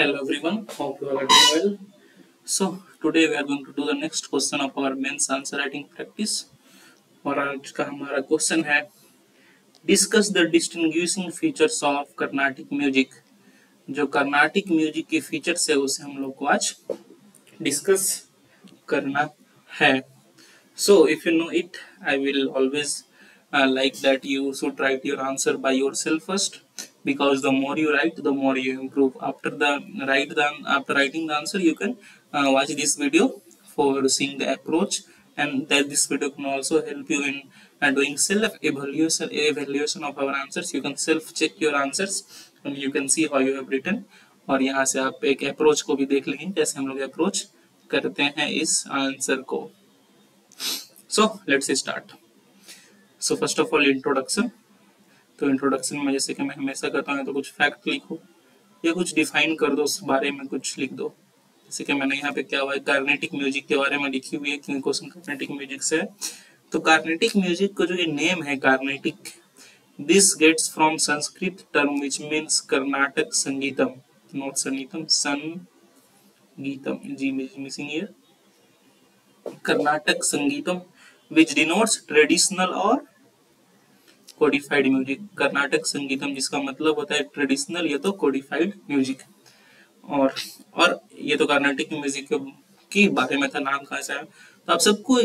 Hello everyone, hope you all are doing well. So today we are going to do the next question of our mains answer writing practice और आज का हमारा question है discuss the distinguishing features of Carnatic music. जो Carnatic music के features है उसे हम लोग को आज डिस्कस करना है। So if you know it, I will always like that you should write your answer by yourself first, because the more you write, the more you improve. After writing the answer, you can watch this video for seeing the approach, and that this video can also help you in doing self evaluation of our answers. You can self check your answers and you can see how you have written. और यहाँ से आप एक approach को भी देख लेंगे कैसे हम लोग अप्रोच करते हैं इस आंसर को। So let's start. So first of all introduction. तो इंट्रोडक्शन में जैसे कि मैं हमेशा करता हूँ तो कुछ फैक्ट लिखो या कुछ डिफाइन कर दो, उस बारे में कुछ लिख दो। जैसे कि मैंने यहाँ पे क्या हुआ है, कार्नेटिक म्यूजिक के बारे में लिखी हुई है क्योंकि क्वेश्चन कार्नेटिक म्यूजिक से है। तो कार्नेटिक म्यूजिक का जो ये नेम है Carnatic, this gets from Sanskrit term which means Karnataka Sangeetham, not Sangeetham, Sangeetham, G missing here, Karnataka Sangeetham which denotes traditional or codified music। Karnataka Sangeetham जिसका मतलब होता है ट्रेडिशनल या तो कोडिफाइड म्यूजिक। और ये तो कर्नाटिक म्यूजिक के बारे में था, नाम कहाँ से आया। तो आप सबको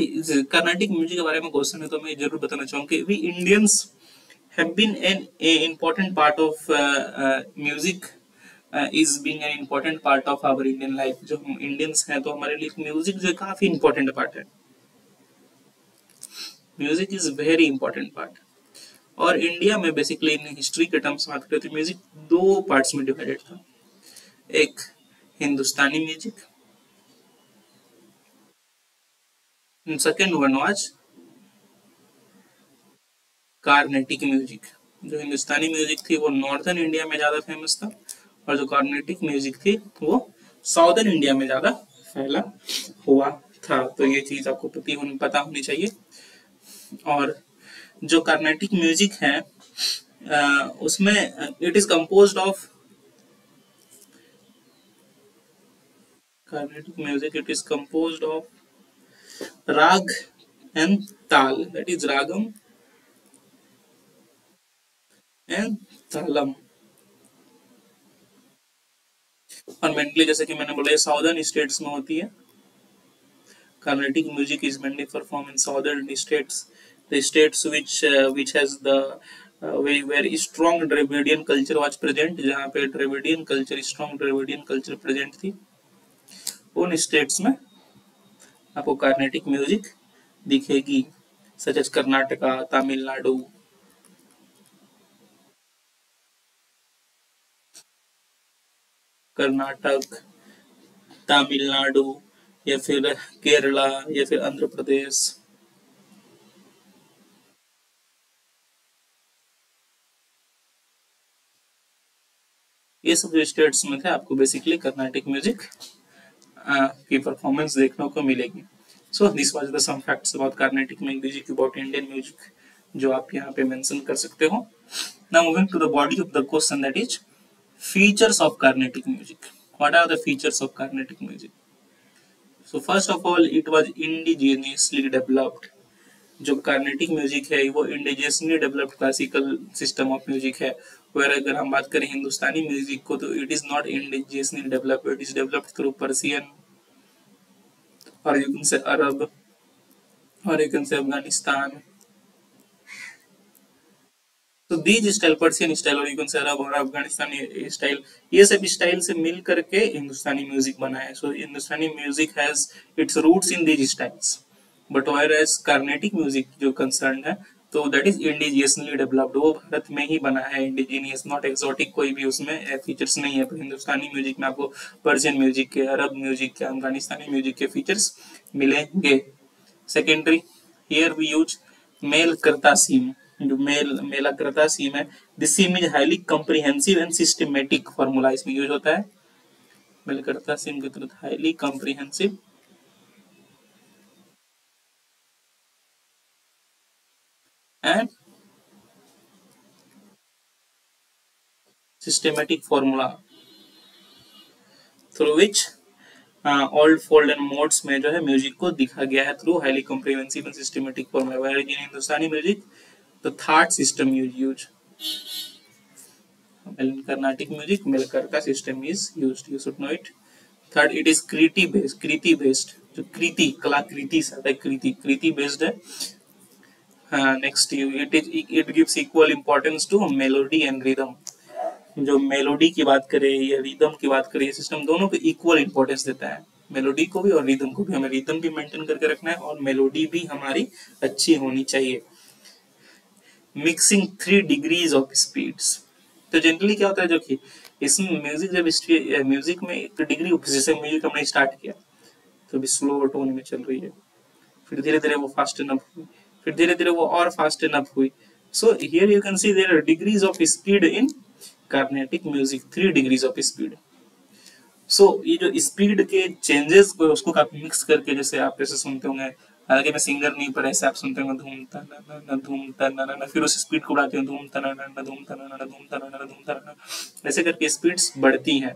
कर्नाटिक म्यूजिक के बारे में क्वेश्चन है तो मैं जरूर बताना चाहूँ कि we Indians have been an important part of music is being an important part of our Indian life. जो हम इंडियंस हैं तो हमारे लिए म्यूजिक जो काफी इम्पोर्टेंट पार्ट है। Music is very important part. और इंडिया में बेसिकली इन हिस्ट्री के टर्म्स बात करें तो म्यूजिक दो पार्ट्स में डिवाइडेड था, एक Hindustani music, second one was Carnatic music. जो हिंदुस्तानी म्यूजिक थी वो नॉर्दर्न इंडिया में ज्यादा फेमस था और जो कार्नेटिक म्यूजिक थी वो साउदर्न इंडिया में ज्यादा फैला हुआ था। तो ये चीज आपको पता होनी चाहिए। और जो कार्नेटिक म्यूजिक है उसमें it is composed of Carnatic music, it is composed of राग एंड ताल, दैट इज रागम एंड तालम। और मेनली जैसे कि मैंने बोला साउदर्न स्टेट्स में होती है। Carnatic music is mainly perform in southern states, the states which has the very strong Dravidian culture was present, जहाँ पे Dravidian culture, strong Dravidian culture present थी, उन states में आपको कार्नेटिक म्यूजिक दिखेगी, such as कर्नाटका, तमिलनाडु। कर्नाटक, तमिलनाडु या फिर केरला या फिर आंध्र प्रदेश, ये सब जो स्टेट्स में थे आपको बेसिकली कर्नाटिक म्यूजिक की परफॉर्मेंस देखने को मिलेगी। So this was the some facts about Carnatic music, about Indian music, जो आप यहाँ पे मेंशन कर सकते हो। Now moving to the body of the question, that is features of Carnatic music. What are the features of Carnatic music? So first of all it was indigenously developed. जो Carnatic music है वो indigenously developed classical system of music है। और अगर हम बात करें हिंदुस्तानी music को तो it is not indigenously developed, it is developed through Persian और यू कैन से अरब और यू कैन से अफगानिस्तान। तो दीज स्टाइल, पर्सियन स्टाइल और यू कैन से अरब और अफगानिस्तानी स्टाइल, ये सब स्टाइल से मिल करके हिंदुस्तानी म्यूजिक बना है। So Hindustani music has its roots in these styles, but whereas Carnatic music जो कंसर्न है तो दैट इज इंडिजिनियसली डेवलप्ड, वो भारत में ही बना है, इंडिजिनियस, नॉट एक्सोटिक, कोई भी उसमें फीचर्स नहीं है। पर हिंदुस्तानी म्यूजिक में आपको पर्शियन म्यूजिक के, अरब म्यूजिक के, अफगानिस्तानी म्यूजिक के फीचर्स मिलेंगे। Secondary, here we use melakarta scheme. जो मेला कर्ता सीम है, this scheme is highly comprehensive and systematic formula इसमें यूज होता है। मेल कर्ता सीम की तरह highly comprehensive and systematic formula। Through which old fold and modes में जो है म्यूजिक को दिखा गया है through highly comprehensive and systematic form है। In Hindustani music the third system use in Carnatic music Melkarta system is used. You should know it. Third, it is Kriti based. जो कृति कलाकृति से आता है, कृति based है. Next, it gives equal importance to melody and rhythm. जो melody की बात करें या रिदम की बात करें, सिस्टम दोनों को इक्वल इंपॉर्टेंस देता है, मेलोडी को भी और रिदम को भी. हमें रिदम भी मेंटेन करके रखना है और मेलोडी भी हमारी अच्छी होनी चाहिए. Mixing 3 degrees of speeds. तो जनरली क्या होता है, जो कि इसमें म्यूजिक जब म्यूजिक में एक डिग्री, जैसे म्यूजिक हमने स्टार्ट किया तो अभी स्लो टोन में चल रही है, फिर धीरे धीरे वो फास्ट एनफ हुई, फिर धीरे धीरे वो और फास्ट एनफ हुई. So here you can see there are degrees of speed in Carnatic music, 3 degrees of speed. So ये जो स्पीड के चेंजेस को उसको काफी मिक्स करके, जैसे आप ऐसे सुनते होंगे, हालांकि मैं सिंगर नहीं, पर ऐसे आप सुनते होंगे धूम तना धूम तना, फिर उस स्पीड को बढ़ाते हैं धूम तना धूम तना धूम तना धूम तना, ऐसे करके स्पीड्स बढ़ती हैं.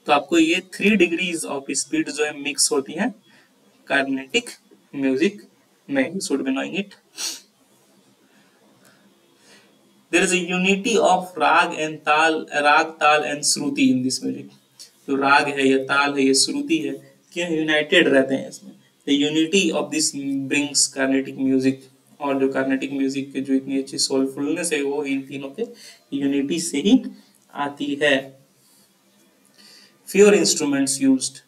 तो आपको ये 3 डिग्रीज ऑफ स्पीड जो है मिक्स होती हैं कार्नेटिक म्यूजिक में. You should be knowing it. There is a unity of राग ताल and Shruti in this music. जो राग है या ताल है या श्रुति है, क्या यूनाइटेड रहते हैं इसमें. The unity of this brings carnatic music. और जो कार्नेटिक म्यूजिक के जो इतनी अच्छी सोलफुलनेस है वो इन तीनों के यूनिटी से ही आती है. Fewer instruments used.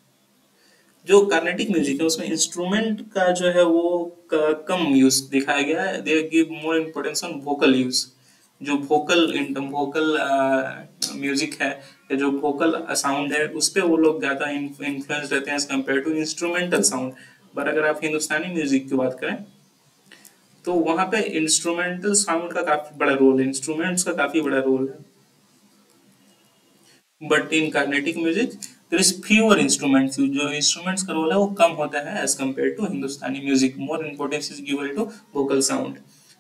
जो कार्नेटिक म्यूजिक है उसमें इंस्ट्रूमेंट का जो है वो कम यूज दिखाया गया है. They give more importance on vocal use. जो वोकल म्यूजिक है या जो वोकल साउंड है उस पे वो लोग ज्यादा इन्फ्लुएंस रहते हैं as compared to instrumental sound. पर अगर आप हिंदुस्तानी म्यूजिक की बात करें तो वहां पे इंस्ट्रूमेंटल साउंड का काफी बड़ा रोल है, इंस्ट्रूमेंट्स का काफी बड़ा रोल है. But in Carnatic music there is fewer instruments, जो इंस्ट्रूमेंट्स का रोल है वो कम होता है as compared to Hindustani music. More importance is given to vocal sound.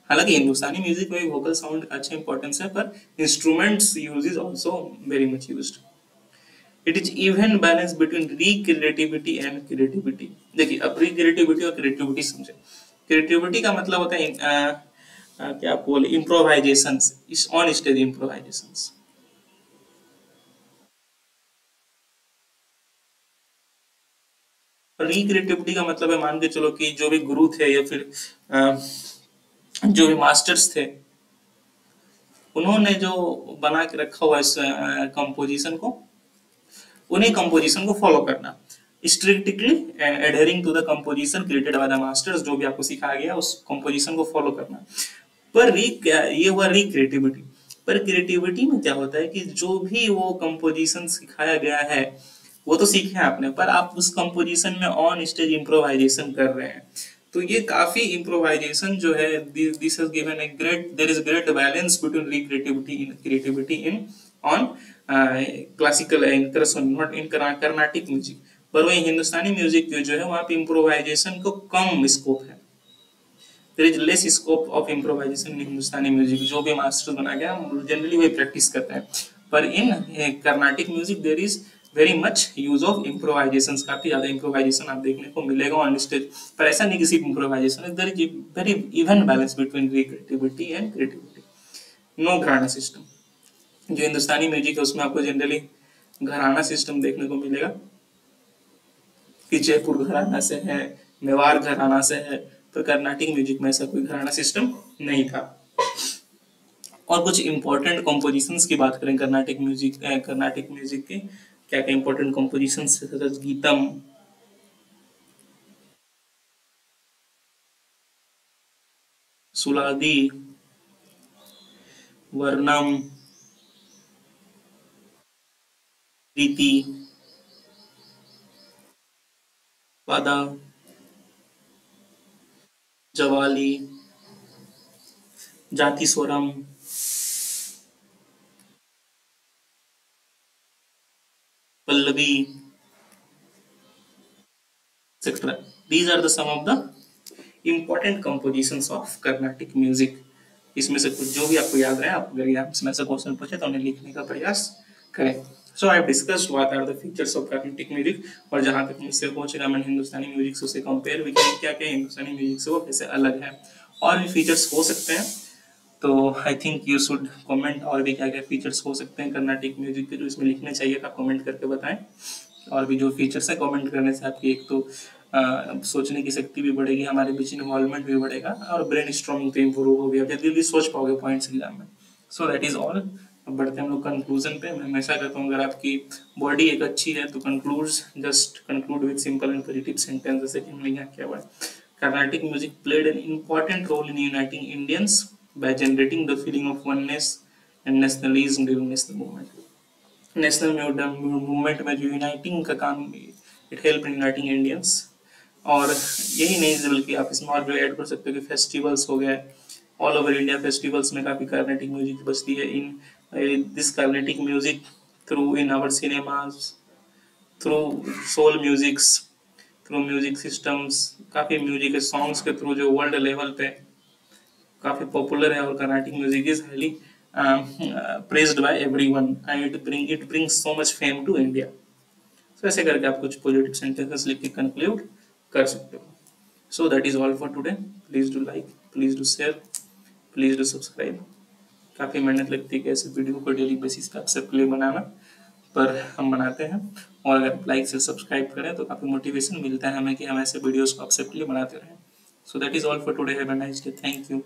हालांकि हिंदुस्तानी म्यूजिक में भी वोकल साउंड का अच्छा इंपॉर्टेंस है, पर instruments use is also very much used. It is even balance between recreativity and creativity. देखिए अब रिक्रिएटिविटी और क्रिएटिविटी समझे. क्रिएटिविटी का मतलब होता है क्या आप बोले इम्प्रोवाइजेशंस, ऑन स्टेज इम्प्रोवाइजेशंस. रिक्रिएटिविटी का मतलब है, मान के चलो कि जो भी गुरु थे या फिर जो भी मास्टर्स थे, उन्होंने जो बना के रखा हुआ इस कंपोजिशन को, उन्हीं कंपोजिशन को फॉलो करना, strictly adhering to the composition created by the masters. जो भी आपको सिखाया गया उस कंपोजिशन को फॉलो करना. पर ये हुआ रिक्रिएटिविटी. पर क्रिएटिविटी में क्या होता है कि जो भी वो कंपोजिशन सिखाया गया है वो तो सीखे आपने, पर आप उस कंपोजिशन में ऑन स्टेज इम्प्रोवाइजेशन कर रहे हैं. तो ये काफी इम्प्रोवाइजेशन जो है, this has given a great, there is great balance between creativity in on classical not in Carnatic music. पर वही हिंदुस्तानी म्यूजिक जो है वहां पे इम्प्रोवाइजेशन को कम स्कोप है. There is less scope of improvisation in Hindustani music. जो भी मास्टर बना गया जनरली वही प्रैक्टिस करते हैं. पर in Carnatic music there is very much use of improvisation. काफी ज्यादा इम्प्रोवाइजेशन आप देखने को मिलेगा ऑन स्टेज. पर ऐसा नहीं कि सिर्फ improvisation, there is very even balance between creativity and creativity. No gharana system. जो हिंदुस्तानी म्यूजिक है उसमें आपको जनरली घराना सिस्टम देखने को मिलेगा कि जयपुर घराना से है, मेवाड़ घराना से है. पर कर्नाटिक म्यूजिक में ऐसा कोई घराना सिस्टम नहीं था. और कुछ इंपॉर्टेंट कॉम्पोजिशंस की बात करें कर्नाटिक म्यूजिक के क्या क्या इंपॉर्टेंट कॉम्पोजिशंस, गीतम, सुलादी, वर्णम, रीति, वादा, जवाली, जाति स्वरम, Pallavi, etc. These are the some of the important compositions of Carnatic music. इसमें से कुछ जो भी आपको याद रहे, आप अगर एग्जाम्स में से क्वेश्चन पूछे तो उन्हें लिखने का प्रयास करें. So I have discussed what are the features of Carnatic music, और जहां तक मुझसे पहुंचेगा मैंने हिंदुस्तानी म्यूजिक से उसे कंपेयर भी किया, क्या क्या हिंदुस्तानी म्यूजिक से वो कैसे अलग है, और भी फीचर्स हो सकते हैं। तो I think you should comment और भी क्या क्या फीचर्स हो सकते हैं कर्नाटिक म्यूजिक के जो इसमें लिखने चाहिए, आप कमेंट करके बताएं। और भी जो फीचर्स है कमेंट करने से आपकी एक तो सोचने की शक्ति भी बढ़ेगी, हमारे बीच इन्वॉल्वमेंट भी बढ़ेगा, और ब्रेन स्ट्रॉमिंग तो इम्प्रूव होगी, आप जल्दी सोच पाओगे पॉइंट्स एग्जाम में। So that is all. अब बढ़ते हैं हम लोग कंक्लूजन पे। मैं हमेशा कहता हूँ अगर आपकी बॉडी एक अच्छी है तो just conclude with simple and positive sentence, जैसे कि हमने यहाँ किया हुआ है। Carnatic music played an important role in uniting Indians by generating the feeling of oneness and nationalism during national movement. National movement में जो यूनाइटिंग का काम, it help in uniting Indians. और यही नहीं बल्कि आप इसमें और भी ऐड कर सकते हो कि फेस्टिवल्स हो गए, ऑल ओवर इंडिया फेस्टिवल्स में काफ़ी कार्नेटिक म्यूजिक बजती है। In this Carnatic music through in our cinemas, through soul musics, through music systems, काफ़ी म्यूजिक के सॉन्ग्स के थ्रू जो वर्ल्ड लेवल पे काफ़ी पॉपुलर है। और Carnatic music is highly praised by everyone and it brings so much fame to India. So ऐसे करके आप कुछ पॉजिटिव सेंटेंसेस लिख के कंक्लूड कर सकते हो। So that is all for today. Please do like, please do share, please do subscribe. काफ़ी मेहनत लगती है कि ऐसे वीडियो को डेली बेसिस पे आप सबके लिए बनाना, पर हम बनाते हैं। और अगर लाइक से सब्सक्राइब करें तो काफ़ी मोटिवेशन मिलता है हमें कि हम ऐसे वीडियोस को आप सबके लिए बनाते रहें। So that is all for today. Have a nice day. Thank you.